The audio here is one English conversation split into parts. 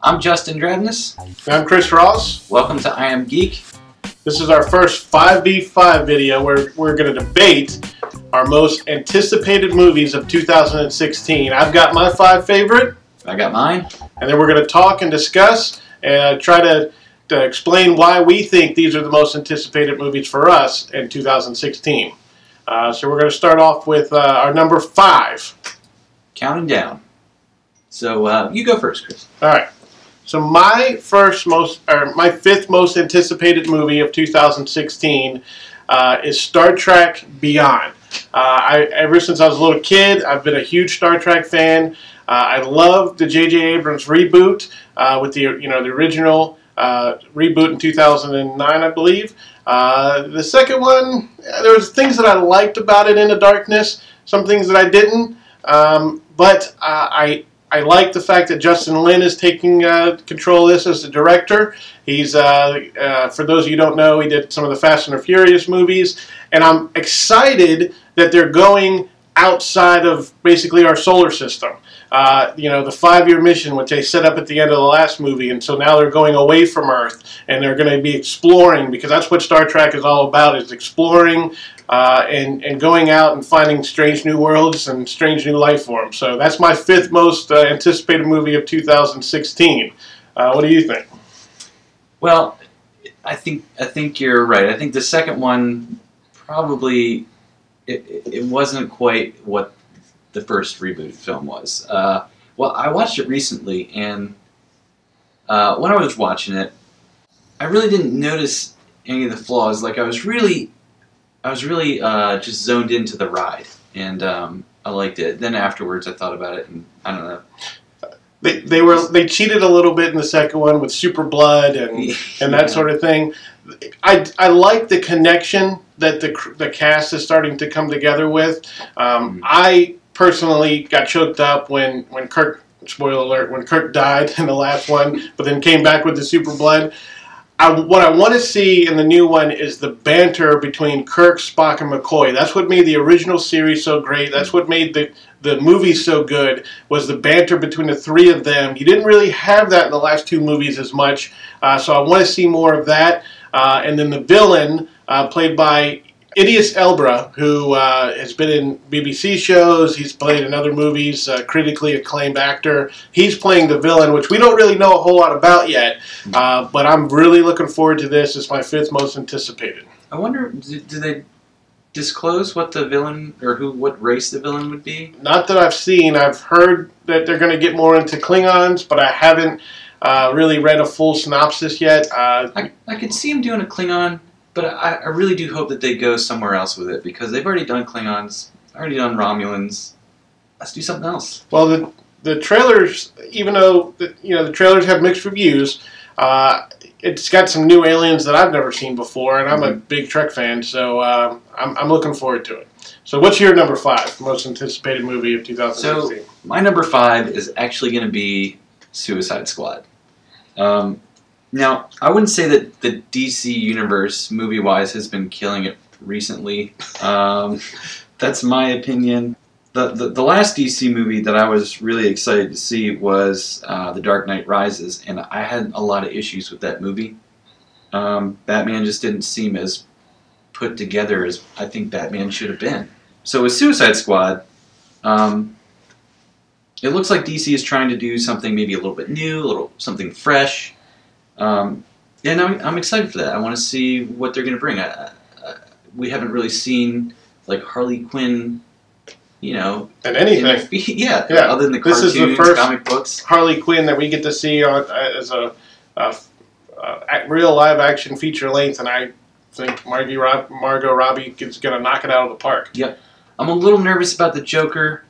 I'm Justin Drebness. And I'm Chris Ross. Welcome to I Am Geek. This is our first 5v5 video where we're going to debate our most anticipated movies of 2016. I've got my 5 favorite. I got mine. And then we're going to talk and discuss and try to explain why we think these are the most anticipated movies for us in 2016. So we're going to start off with our number 5. Counting down. So you go first, Chris. All right. So my fifth most anticipated movie of 2016 is Star Trek Beyond. Ever since I was a little kid, I've been a huge Star Trek fan. I love the J.J. Abrams reboot with the original reboot in 2009, I believe. The second one, there was things that I liked about it, Into Darkness, some things that I didn't, but I like the fact that Justin Lin is taking control of this as the director. He's, for those of you who don't know, he did some of the Fast and the Furious movies, and I'm excited that they're going outside of basically our solar system. The 5-year mission, which they set up at the end of the last movie, and so now they're going away from Earth, and they're going to be exploring, because that's what Star Trek is all about, is exploring and going out and finding strange new worlds and strange new life forms. So that's my 5th most anticipated movie of 2016. What do you think? Well, I think you're right. I think the second one probably it wasn't quite what the first reboot film was. Well, I watched it recently, and when I was watching it, I really didn't notice any of the flaws. Like I was really just zoned into the ride, and I liked it. Then afterwards, I thought about it, and I don't know. They cheated a little bit in the second one with super blood and that sort of thing. I like the connection that the cast is starting to come together with. I personally got choked up when Kirk, spoiler alert, when Kirk died in the last one, but then came back with the super blood. What I want to see in the new one is the banter between Kirk, Spock, and McCoy. That's what made the original series so great. That's what made the movie so good, was the banter between the 3 of them. You didn't really have that in the last 2 movies as much, so I want to see more of that. And then the villain, played by Idris Elba, who has been in BBC shows, he's played in other movies, critically acclaimed actor. He's playing the villain, which we don't really know a whole lot about yet, but I'm really looking forward to this. It's my 5th most anticipated. I wonder, do they disclose what the villain, or what race the villain would be? Not that I've seen. I've heard that they're going to get more into Klingons, but I haven't really read a full synopsis yet. I could see him doing a Klingon, but I really do hope that they go somewhere else with it, because they've already done Klingons, already done Romulans. Let's do something else. Well, the trailers, even though the trailers have mixed reviews, it's got some new aliens that I've never seen before, and I'm a big Trek fan, so I'm looking forward to it. So what's your number 5 most anticipated movie of 2016? So my number 5 is actually going to be Suicide Squad. Now, I wouldn't say that the DC universe, movie-wise, has been killing it recently. That's my opinion. The last DC movie that I was really excited to see was The Dark Knight Rises, and I had a lot of issues with that movie. Batman just didn't seem as put together as I think Batman should have been. So with Suicide Squad, it looks like DC is trying to do something maybe a little bit new, something fresh. And I'm excited for that. I want to see what they're going to bring. We haven't really seen like Harley Quinn, and anything. Other than the cartoons, this is the first comic books. Harley Quinn that we get to see as a real live action feature length, and I think Margot Robbie is going to knock it out of the park. Yep. I'm a little nervous about the Joker,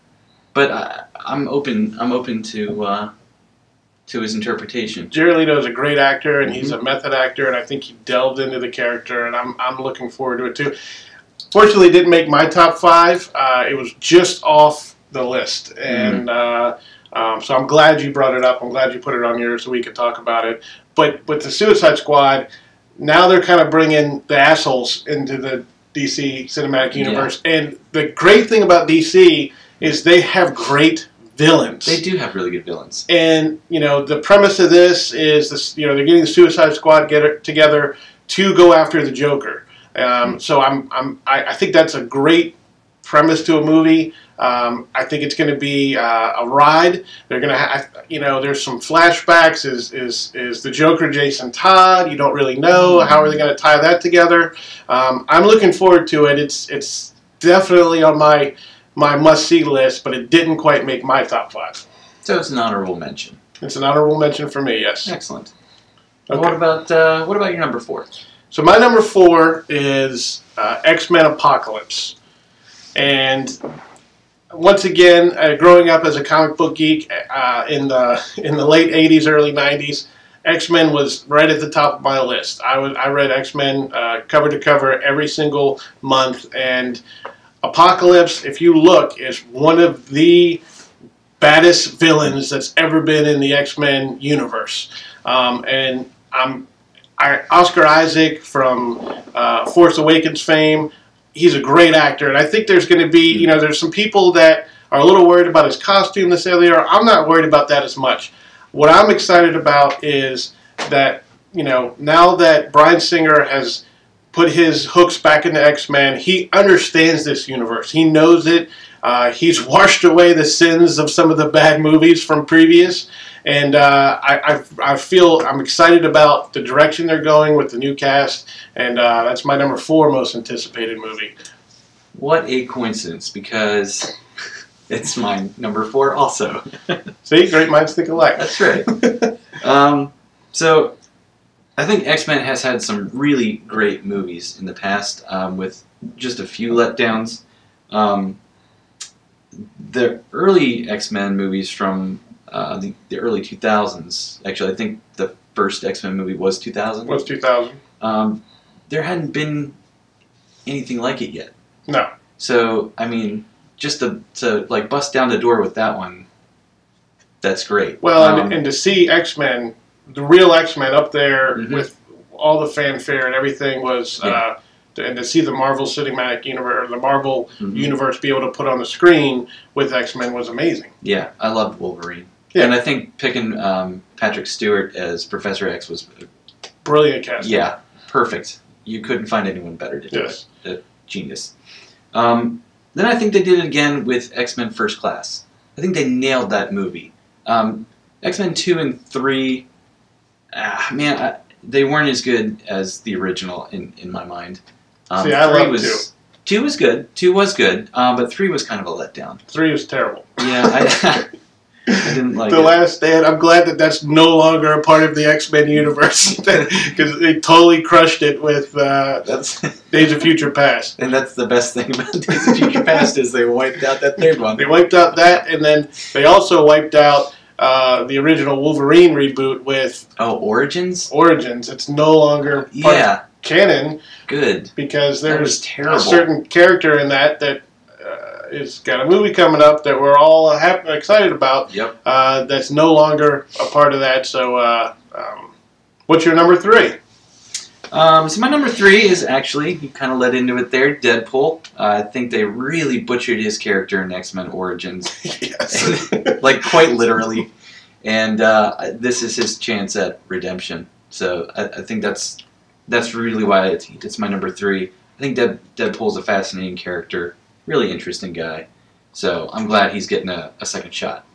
but I'm open to his interpretation. Jared Leto is a great actor, and he's a method actor, and I think he delved into the character, and I'm looking forward to it too. Fortunately, it didn't make my top 5. It was just off the list, and so I'm glad you brought it up. I'm glad you put it on yours so we could talk about it. But with the Suicide Squad, now they're kind of bringing the assholes into the DC cinematic universe, and the great thing about DC is they have great villains. They do have really good villains. And, you know, the premise of this is this, you know, they're getting the Suicide Squad together to go after the Joker. So I think that's a great premise to a movie. I think it's going to be a ride. They're going to have, you know, there's some flashbacks. Is the Joker Jason Todd? You don't really know. How are they going to tie that together? I'm looking forward to it. It's definitely on my must-see list, but it didn't quite make my top 5. So it's an honorable mention. It's an honorable mention for me, yes. Excellent. Okay. What about your number 4? So my number 4 is X-Men Apocalypse. And once again, growing up as a comic book geek in the late 80s, early 90s, X-Men was right at the top of my list. I read X-Men cover to cover every single month, and Apocalypse, if you look, is one of the baddest villains that's ever been in the X-Men universe. And Oscar Isaac from Force Awakens fame, he's a great actor, and I think there's going to be, you know, there's some people that are a little worried about his costume, this, and the other. I'm not worried about that as much. What I'm excited about is that, you know, now that Bryan Singer has put his hooks back into X-Men, he understands this universe. He knows it. He's washed away the sins of some of the bad movies from previous, and I feel I'm excited about the direction they're going with the new cast, and that's my number 4 most anticipated movie. What a coincidence, because it's my number 4 also. See, great minds think alike. That's right. So I think X-Men has had some really great movies in the past, with just a few letdowns. The early X-Men movies from the early 2000s, actually, I think the first X-Men movie was 2000. Was 2000. There hadn't been anything like it yet. No. So, I mean, just to like bust down the door with that one, that's great. Well, and to see X-Men, the real X-Men up there with all the fanfare and everything was, and to see the Marvel Cinematic Universe, or the Marvel Universe be able to put on the screen with X-Men was amazing. Yeah, I loved Wolverine. Yeah. And I think picking Patrick Stewart as Professor X was brilliant casting. Yeah, perfect. You couldn't find anyone better to do it. Genius. Then I think they did it again with X-Men First Class. I think they nailed that movie. X-Men 2 and 3, they weren't as good as the original in my mind. See, I love 2. 2 was good. 2 was good, but 3 was kind of a letdown. 3 was terrible. Yeah, I didn't like The Last Stand. I'm glad that that's no longer a part of the X-Men universe, because they totally crushed it with Days of Future Past. And that's the best thing about Days of Future Past is they wiped out that third one. They wiped out that, and then they also wiped out the original Wolverine reboot with Origins. Origins. It's no longer part of canon. Good. Because there's terrible. A certain character in that is got a movie coming up that we're all excited about. Yep. That's no longer a part of that. So, what's your number 3? So my number 3 is actually, you kind of led into it there, Deadpool. I think they really butchered his character in X-Men Origins. Yes. Like, quite literally. And this is his chance at redemption. So I think that's really why it's my number 3. I think Deadpool's a fascinating character. Really interesting guy. So I'm glad he's getting a second shot.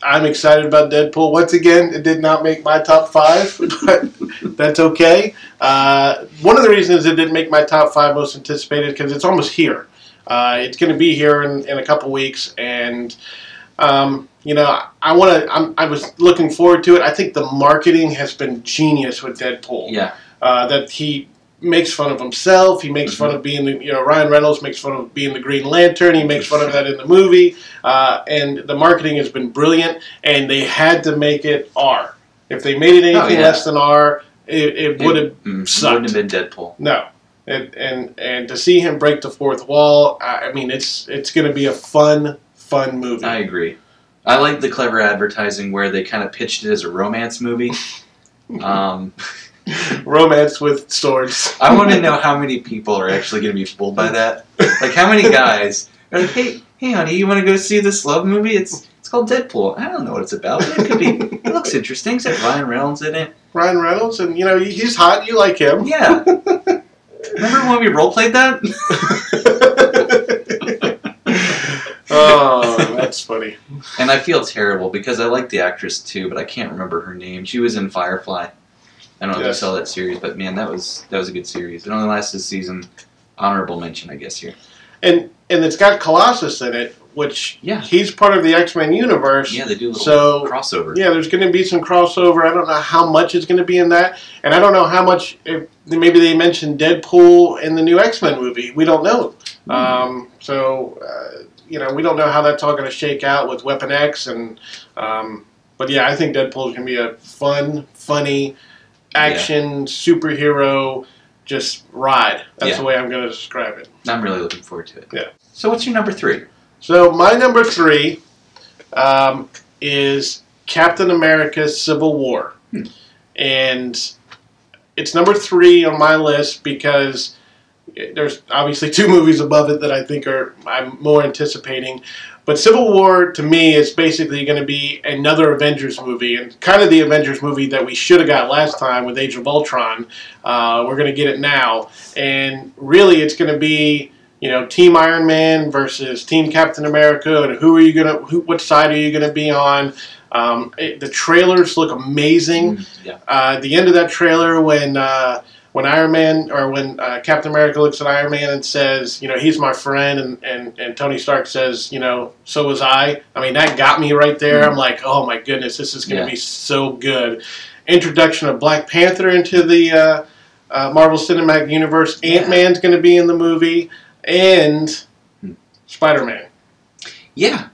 I'm excited about Deadpool. Once again, it did not make my top 5, but that's okay. One of the reasons it didn't make my top 5 most anticipated because it's almost here. It's going to be here in a couple weeks, and you know, I was looking forward to it. I think the marketing has been genius with Deadpool. Yeah. That he makes fun of himself. He makes fun of being, Ryan Reynolds makes fun of being the Green Lantern. He makes fun of that in the movie. And the marketing has been brilliant, and they had to make it R. If they made it anything less than R, it would have sucked. Wouldn't have been Deadpool. No. And to see him break the fourth wall, I mean, it's going to be a fun movie. I agree. I like the clever advertising where they kind of pitched it as a romance movie. Romance with swords. I want to know how many people are actually going to be fooled by that. Like, how many guys are like, hey honey, you want to go see this love movie? It's called Deadpool. I don't know what it's about, but it could be. It looks interesting. Is it Ryan Reynolds in it? Ryan Reynolds, and you know he's hot. You like him? Yeah. Remember when we role played that? Oh, that's funny. And I feel terrible because I like the actress too, but I can't remember her name. She was in Firefly. I don't know if you Yes. saw that series, but man, that was a good series. It only lasted a season. Honorable mention, I guess here. And it's got Colossus in it, which Yeah. he's part of the X-Men universe. Yeah, they do a little So, crossover. yeah, there's going to be some crossover. I don't know how much is going to be in that, and I don't know how much. If, maybe they mentioned Deadpool in the new X-Men movie. We don't know. You know, we don't know how that's all going to shake out with Weapon X, and but yeah, I think Deadpool is going to be a fun, funny, action superhero just ride. That's Yeah. the way I'm going to describe it. I'm really looking forward to it. Yeah. So what's your number 3? So my number 3 is Captain America: Civil War, and it's number 3 on my list because there's obviously 2 movies above it that I think I'm more anticipating. But Civil War, to me, is basically going to be another Avengers movie, and kind of the Avengers movie that we should have got last time with Age of Ultron. We're going to get it now, and really, it's going to be, you know, Team Iron Man versus Team Captain America, and what side are you gonna be on? The trailers look amazing. Yeah. At the end of that trailer, when Iron Man or when Captain America looks at Iron Man and says, you know, he's my friend, and Tony Stark says, you know, so was I. I mean, that got me right there. I'm like, oh my goodness, this is gonna be so good. Introduction of Black Panther into the Marvel Cinematic Universe. Ant-Man's gonna be in the movie. And Spider-Man. Yeah.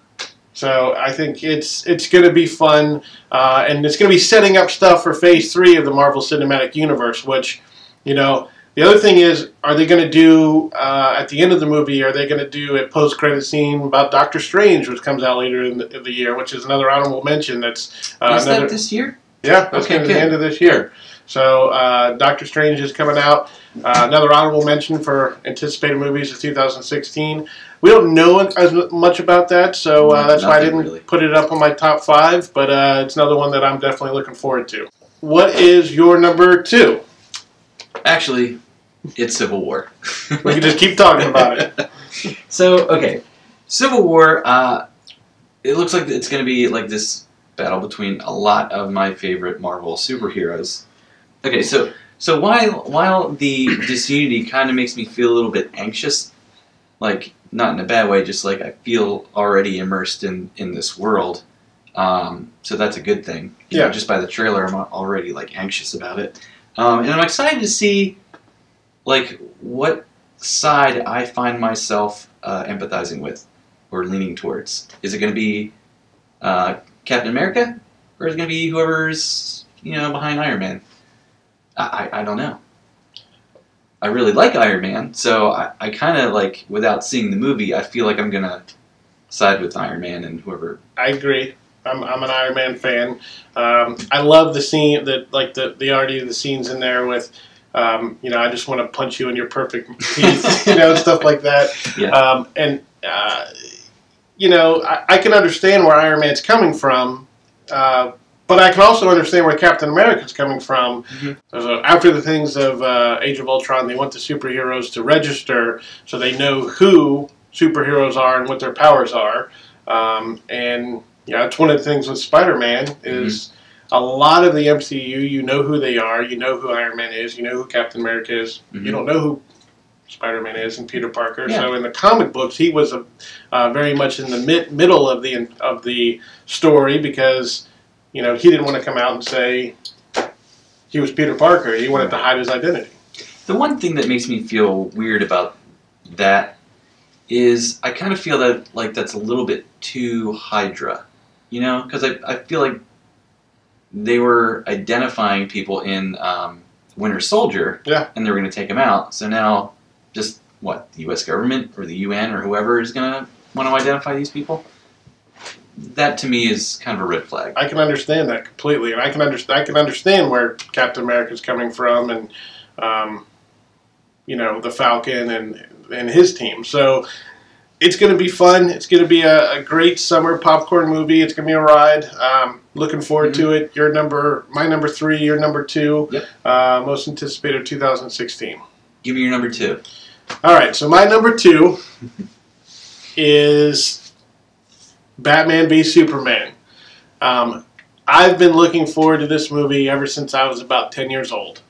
So I think it's going to be fun, and it's going to be setting up stuff for Phase 3 of the Marvel Cinematic Universe, which, you know, the other thing is, are they going to do, at the end of the movie, are they going to do a post-credit scene about Doctor Strange, which comes out later in the year, which is another honorable mention. That's Is that this year? Yeah, that's going to be the end of this year. So Doctor Strange is coming out. Another honorable mention for anticipated movies of 2016. We don't know as much about that, so that's why I didn't put it up on my top 5, but it's another one that I'm definitely looking forward to. What is your number 2? Actually, it's Civil War. We can just keep talking about it. So, okay. Civil War, it looks like it's going to be like this battle between a lot of my favorite Marvel superheroes. Okay, so while the disunity kind of makes me feel a little bit anxious, like not in a bad way, just like I feel already immersed in this world. So that's a good thing. You know, just by the trailer, I'm already like anxious about it, and I'm excited to see like what side I find myself empathizing with or leaning towards. Is it going to be Captain America, or is it going to be whoever's behind Iron Man? I don't know. I really like Iron Man, so I kind of like, without seeing the movie, I feel like I'm going to side with Iron Man and whoever. I agree. I'm an Iron Man fan. I love the scene, the scenes in there with, I just want to punch you in your perfect teeth, stuff like that. Yeah. I can understand where Iron Man's coming from, but I can also understand where Captain America's coming from. Mm-hmm. So after the things of Age of Ultron, they want the superheroes to register so they know who superheroes are and what their powers are. It's one of the things with Spider-Man is a lot of the MCU, you know who they are, you know who Iron Man is, you know who Captain America is. Mm-hmm. You don't know who Spider-Man is and Peter Parker. Yeah. So in the comic books, he was very much in the middle of the story because he didn't want to come out and say he was Peter Parker. He wanted to hide his identity. The one thing that makes me feel weird about that is I kind of feel that that's a little bit too Hydra, because I feel like they were identifying people in Winter Soldier, and they were going to take him out. So now, just what, the U.S. government or the UN or whoever is going to want to identify these people? That to me is kind of a red flag. I can understand that completely, and I can understand where Captain America's coming from, and the Falcon and his team. So it's going to be fun. It's going to be a great summer popcorn movie. It's going to be a ride. Looking forward to it. My number 3, your number 2. Yep. Most anticipated 2016. Give me your number 2. All right, so my number 2 is Batman v Superman. I've been looking forward to this movie ever since I was about 10 years old.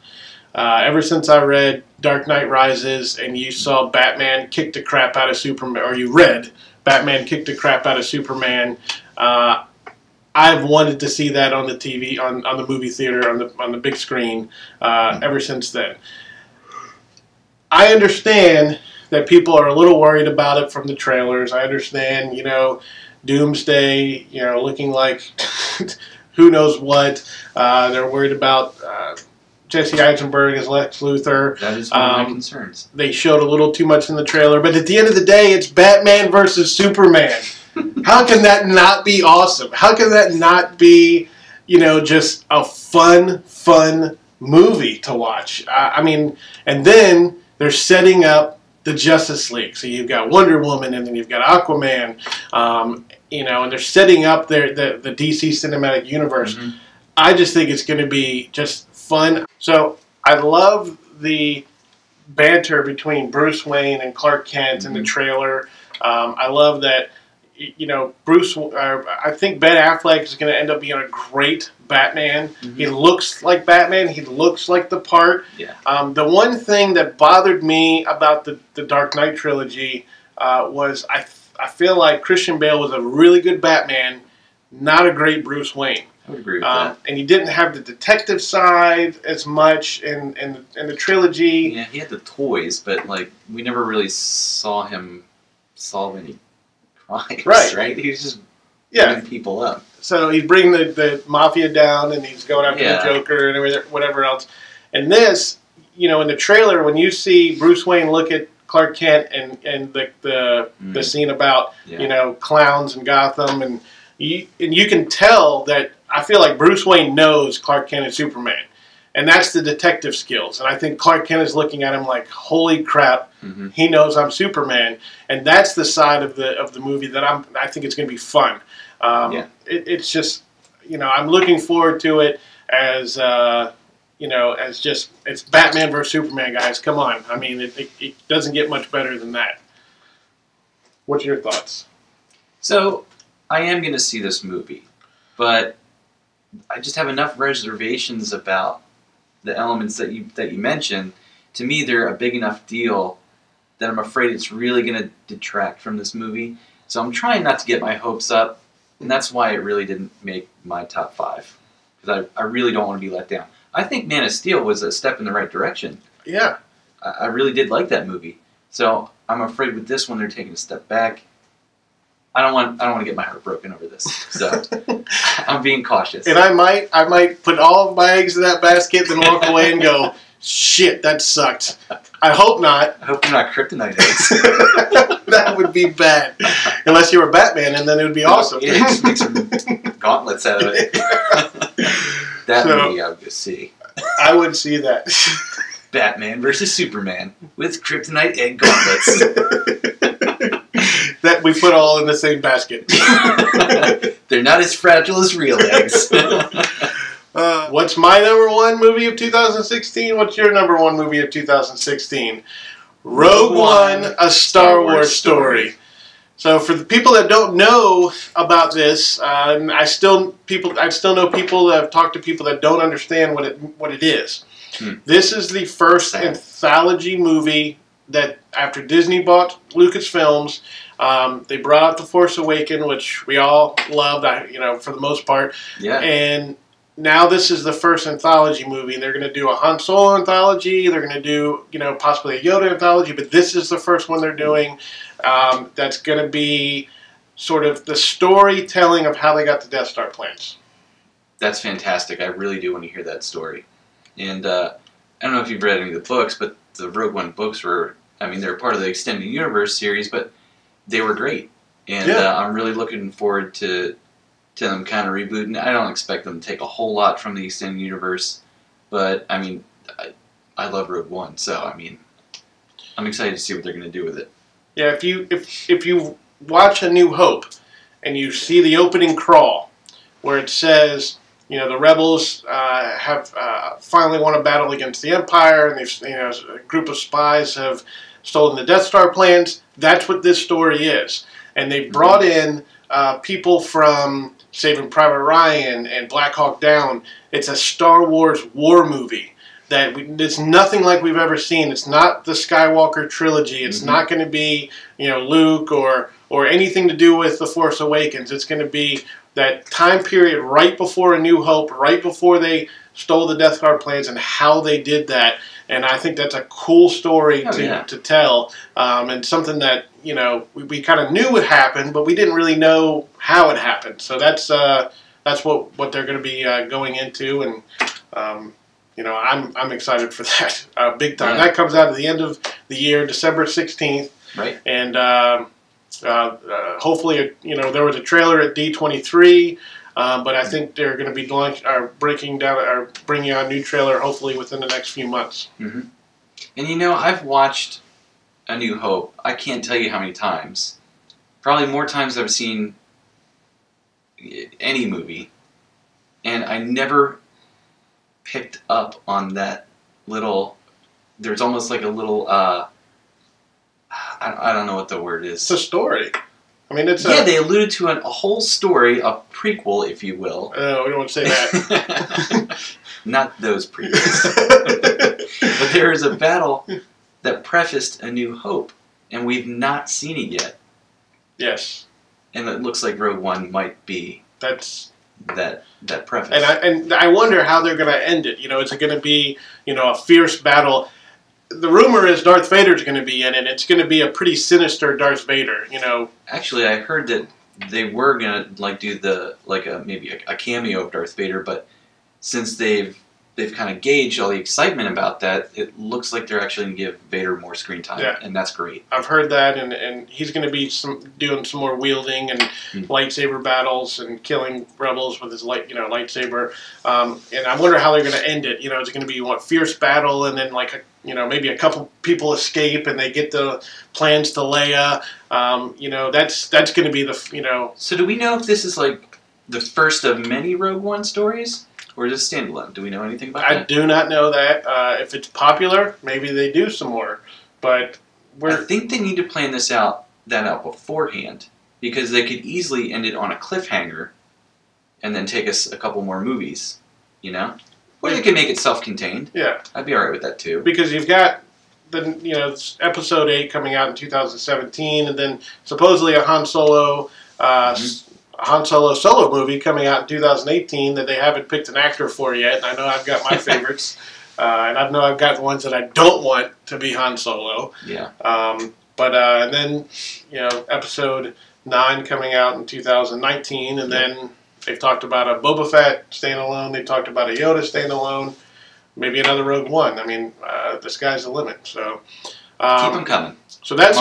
Ever since I read Dark Knight Rises and you saw Batman kick the crap out of Superman, or you read Batman kick the crap out of Superman, I've wanted to see that on the TV, on the movie theater, on the big screen, ever since then. I understand that people are a little worried about it from the trailers. I understand, Doomsday, looking like who knows what. They're worried about Jesse Eisenberg as Lex Luthor. That is one of my concerns. They showed a little too much in the trailer, but at the end of the day, it's Batman versus Superman. How can that not be awesome? How can that not be, just a fun movie to watch? And then they're setting up the Justice League. So you've got Wonder Woman, and then you've got Aquaman, and they're setting up the DC Cinematic Universe. Mm-hmm. I just think it's going to be just fun. So I love the banter between Bruce Wayne and Clark Kent in the trailer. I love that, I think Ben Affleck is going to end up being a great Batman. Mm-hmm. He looks like Batman. He looks like the part. Yeah. The one thing that bothered me about the Dark Knight trilogy was I feel like Christian Bale was a really good Batman, not a great Bruce Wayne. I would agree with that. And he didn't have the detective side as much in the trilogy. Yeah, he had the toys, but we never really saw him solve any crimes. Right? He was just beating people up. So he's bringing the mafia down, and he's going after the Joker and whatever else. And this, in the trailer, when you see Bruce Wayne look at Clark Kent and the scene about clowns in Gotham, and you can tell that I feel like Bruce Wayne knows Clark Kent is Superman, and that's the detective skills. And I think Clark Kent is looking at him like, holy crap, he knows I'm Superman, and that's the side of the movie that I think it's going to be fun. It's just I'm looking forward to it as it's Batman versus Superman, guys. Come on, I mean it doesn't get much better than that. What's your thoughts? So I am going to see this movie, but I just have enough reservations about the elements that you mentioned. To me, they're a big enough deal that I'm afraid it's really going to detract from this movie. So I'm trying not to get my hopes up, and that's why it really didn't make my top 5. Because I really don't want to be let down. I think Man of Steel was a step in the right direction. Yeah. I really did like that movie. So I'm afraid with this one they're taking a step back. I don't want to get my heart broken over this. So I'm being cautious. And I might put all of my eggs in that basket, then walk away and go, shit, that sucked. I hope not. I hope they're not kryptonite eggs. That would be bad. Unless you were Batman, and then it would be awesome. Yeah, just make some gauntlets out of it. That movie I would go see. I would see that. Batman versus Superman with kryptonite egg gauntlets. That we put all in the same basket. They're not as fragile as real eggs. What's my number 1 movie of 2016? What's your number 1 movie of 2016? Rogue One, A Star Wars Story. So for the people that don't know about this, I still know people that have talked to people that don't understand what it is. This is the first anthology movie that after Disney bought Lucasfilms, they brought out The Force Awakens, which we all loved, for the most part. Yeah. And now this is the first anthology movie. They're going to do a Han Solo anthology. They're going to do, possibly a Yoda anthology. But this is the first one they're doing. That's going to be sort of the storytelling of how they got the Death Star plans. That's fantastic. I really do want to hear that story. And I don't know if you've read any of the books, but the Rogue One books were, they're part of the Extended Universe series, but they were great. And I'm really looking forward to them kind of rebooting. I don't expect them to take a whole lot from the Extended Universe, but, I love Rogue One, so, I'm excited to see what they're going to do with it. Yeah, if you watch A New Hope and you see the opening crawl where it says, you know, the rebels have finally won a battle against the Empire, and they've, you know, a group of spies have stolen the Death Star plans. That's what this story is, and they brought in people from Saving Private Ryan and Black Hawk Down. It's a Star Wars war movie that it's nothing like we've ever seen. It's not the Skywalker trilogy. It's not going to be, you know, Luke or anything to do with The Force Awakens. It's going to be that time period right before A New Hope, right before they stole the Death Star plans, and how they did that. And I think that's a cool story to tell, and something that, you know, we kind of knew would happen, but we didn't really know how it happened. So that's what they're going to be going into, and you know, I'm excited for that big time. Yeah. That comes out at the end of the year, December 16th, Right. and hopefully, you know, there was a trailer at D23. But I think they're going to be bringing out a new trailer hopefully within the next few months. Mm-hmm. And you know, I've watched A New Hope. I can't tell you how many times. Probably more times than I've seen any movie. And I never picked up on that little... There's almost like a little... I don't know what the word is. It's a story. I mean, it's they alluded to a whole story, a prequel, if you will. No, we don't want to say that. Not those prequels. But there is a battle that prefaced A New Hope, and we've not seen it yet. Yes. And it looks like Rogue One might be that preface. And I wonder how they're going to end it. You know, is it going to be, you know, a fierce battle? The rumor is Darth Vader's going to be in it. It's going to be a pretty sinister Darth Vader, you know. Actually, I heard that they were going to do maybe a cameo of Darth Vader, but since they've kind of gauged all the excitement about that, it looks like they're actually going to give Vader more screen time, and that's great. I've heard that, and he's going to be doing some more wielding and lightsaber battles and killing rebels with his lightsaber. And I wonder how they're going to end it. You know, is it going to be fierce battle, and then maybe a couple people escape and they get the plans to Leia. You know, that's going to be the. So do we know if this is like the first of many Rogue One stories? Or is it standalone? Do we know anything about that? I do not know that. If it's popular, maybe they do some more. But I think they need to plan that out beforehand, because they could easily end it on a cliffhanger, and then take us a couple more movies. You know, or they can make it self-contained. Yeah, I'd be alright with that too. Because you've got Episode 8 coming out in 2017, and then supposedly a Han Solo. Han Solo solo movie coming out in 2018 that they haven't picked an actor for yet. And I know I've got my favorites, and I know I've got the ones that I don't want to be Han Solo. Yeah. And then Episode 9 coming out in 2019, and then they've talked about a Boba Fett standalone. They talked about a Yoda standalone. Maybe another Rogue One. I mean, the sky's the limit. So keep them coming. So that's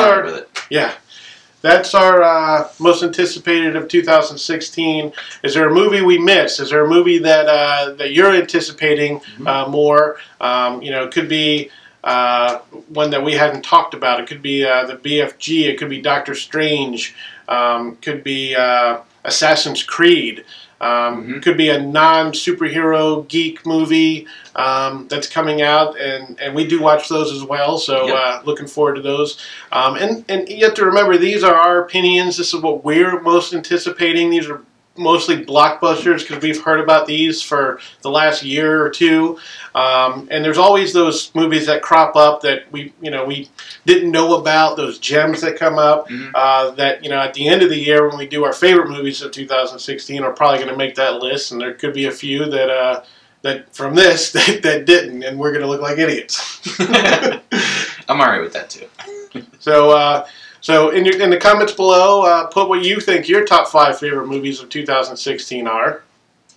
That's our most anticipated of 2016. Is there a movie we missed? Is there a movie that you're anticipating more? It could be one that we hadn't talked about. It could be the BFG. It could be Doctor Strange. Could be Assassin's Creed. Could be a non-superhero geek movie that's coming out, and we do watch those as well, so looking forward to those. And you have to remember, these are our opinions. This is what we're most anticipating. These are mostly blockbusters because we've heard about these for the last year or two. And there's always those movies that crop up that we didn't know about, those gems that come up that, at the end of the year when we do our favorite movies of 2016 are probably going to make that list, and there could be a few that from this that didn't, and we're going to look like idiots. I'm alright with that too. So in the comments below, put what you think your top 5 favorite movies of 2016 are.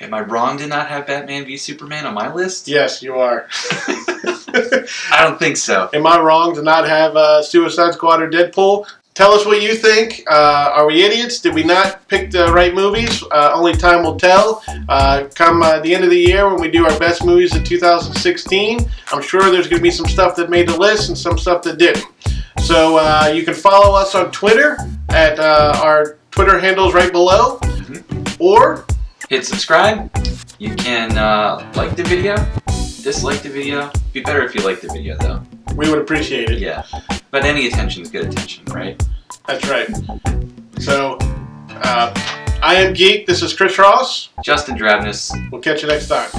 Am I wrong to not have Batman v Superman on my list? Yes, you are. I don't think so. Am I wrong to not have Suicide Squad or Deadpool? Tell us what you think. Are we idiots? Did we not pick the right movies? Only time will tell. Come the end of the year when we do our best movies of 2016, I'm sure there's going to be some stuff that made the list and some stuff that didn't. So you can follow us on Twitter at our Twitter handles right below, or hit subscribe. You can like the video, dislike the video. It'd be better if you like the video, though. we would appreciate it. Yeah, but any attention is good attention, right? That's right. So I am Geek. This is Chris Ross. Justin Drabness. We'll catch you next time.